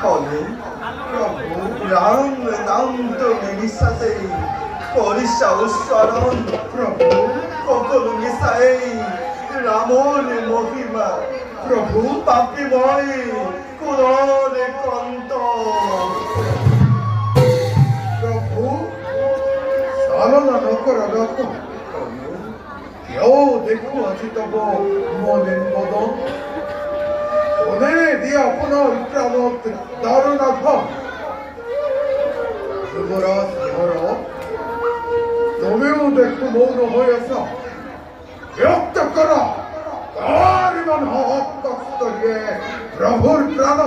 हनु प्रभु राम नाम तो मेरी साथे परिशा उस्वारण प्रभु कखनो मिसाए रामोर महिमा प्रभु पापी মই কোনরে কন্ত প্রভু চালনা নকরা দেখো কেউ দেখুয়াছি তব মলিন বদন মনে দিয়া পুনর প্রাণত দারুণা ভাব যুবরাজ ধর তুমিও দেখো মৌন হয়েছ বিরক্ত করা কার ইমান হক তস্তরিয়ে প্রভুর প্রাণ